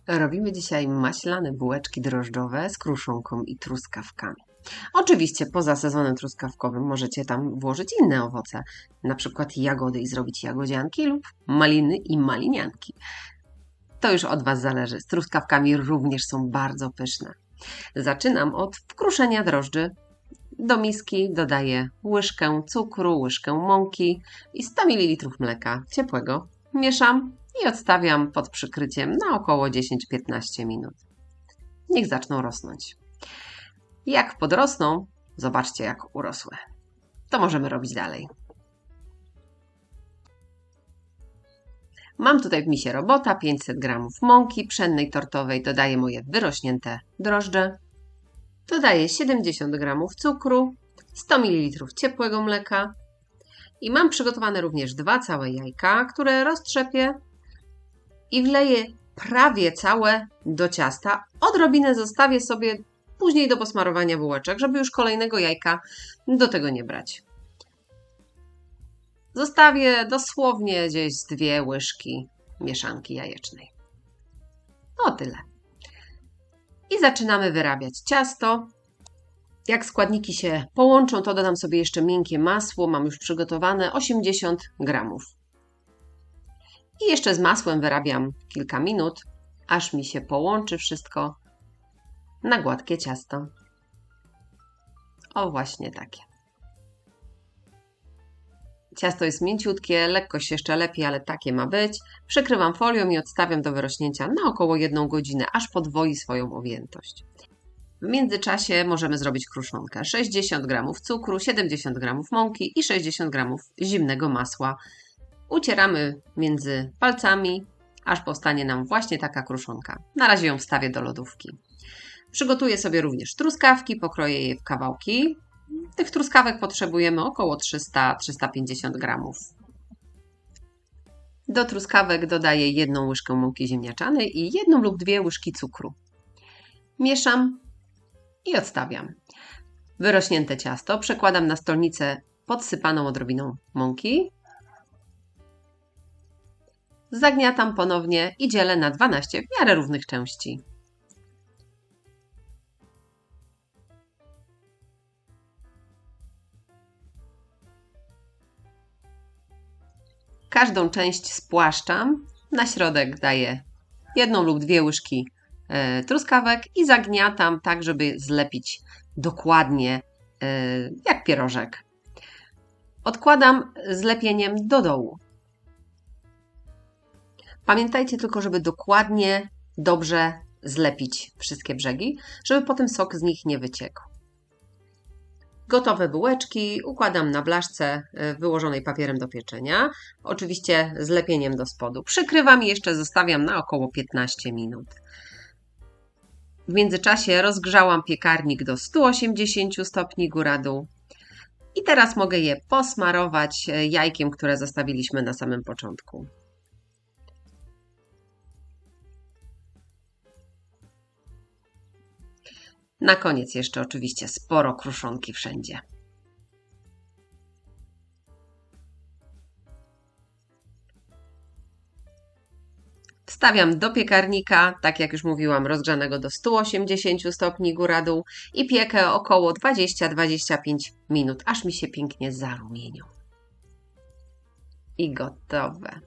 Robimy dzisiaj maślane bułeczki drożdżowe z kruszonką i truskawkami. Oczywiście poza sezonem truskawkowym możecie tam włożyć inne owoce, na przykład jagody i zrobić jagodzianki lub maliny i malinianki. To już od Was zależy. Z truskawkami również są bardzo pyszne. Zaczynam od wkruszenia drożdży. Do miski dodaję łyżkę cukru, łyżkę mąki i 100 ml mleka ciepłego. Mieszam i odstawiam pod przykryciem na około 10-15 minut. Niech zaczną rosnąć. Jak podrosną, zobaczcie jak urosły. To możemy robić dalej. Mam tutaj w misie robota 500 g mąki pszennej tortowej, dodaję moje wyrośnięte drożdże. Dodaję 70 g cukru, 100 ml ciepłego mleka i mam przygotowane również 2 całe jajka, które roztrzepię i wleję prawie całe do ciasta. Odrobinę zostawię sobie później do posmarowania bułeczek, żeby już kolejnego jajka do tego nie brać. Zostawię dosłownie gdzieś z 2 łyżki mieszanki jajecznej. O tyle. I zaczynamy wyrabiać ciasto. Jak składniki się połączą, to dodam sobie jeszcze miękkie masło. Mam już przygotowane 80 g. I jeszcze z masłem wyrabiam kilka minut, aż mi się połączy wszystko na gładkie ciasto. O, właśnie takie. Ciasto jest mięciutkie, lekko się jeszcze lepi, ale takie ma być. Przykrywam folią i odstawiam do wyrośnięcia na około 1 godzinę, aż podwoi swoją objętość. W międzyczasie możemy zrobić kruszonkę. 60 g cukru, 70 g mąki i 60 g zimnego masła. Ucieramy między palcami, aż powstanie nam właśnie taka kruszonka. Na razie ją wstawię do lodówki. Przygotuję sobie również truskawki, pokroję je w kawałki. Tych truskawek potrzebujemy około 300-350 g. Do truskawek dodaję 1 łyżkę mąki ziemniaczanej i 1 lub 2 łyżki cukru. Mieszam i odstawiam. Wyrośnięte ciasto przekładam na stolnicę podsypaną odrobiną mąki. Zagniatam ponownie i dzielę na 12 w miarę równych części. Każdą część spłaszczam. Na środek daję 1 lub 2 łyżki truskawek i zagniatam tak, żeby zlepić dokładnie jak pierożek. Odkładam z lepieniem do dołu. Pamiętajcie tylko, żeby dokładnie, dobrze zlepić wszystkie brzegi, żeby potem sok z nich nie wyciekł. Gotowe bułeczki układam na blaszce wyłożonej papierem do pieczenia, oczywiście z lepieniem do spodu. Przykrywam i jeszcze zostawiam na około 15 minut. W międzyczasie rozgrzałam piekarnik do 180 stopni góra-dół i teraz mogę je posmarować jajkiem, które zostawiliśmy na samym początku. Na koniec jeszcze oczywiście sporo kruszonki wszędzie. Wstawiam do piekarnika, tak jak już mówiłam, rozgrzanego do 180 stopni góra-dół i piekę około 20-25 minut, aż mi się pięknie zarumienią. I gotowe.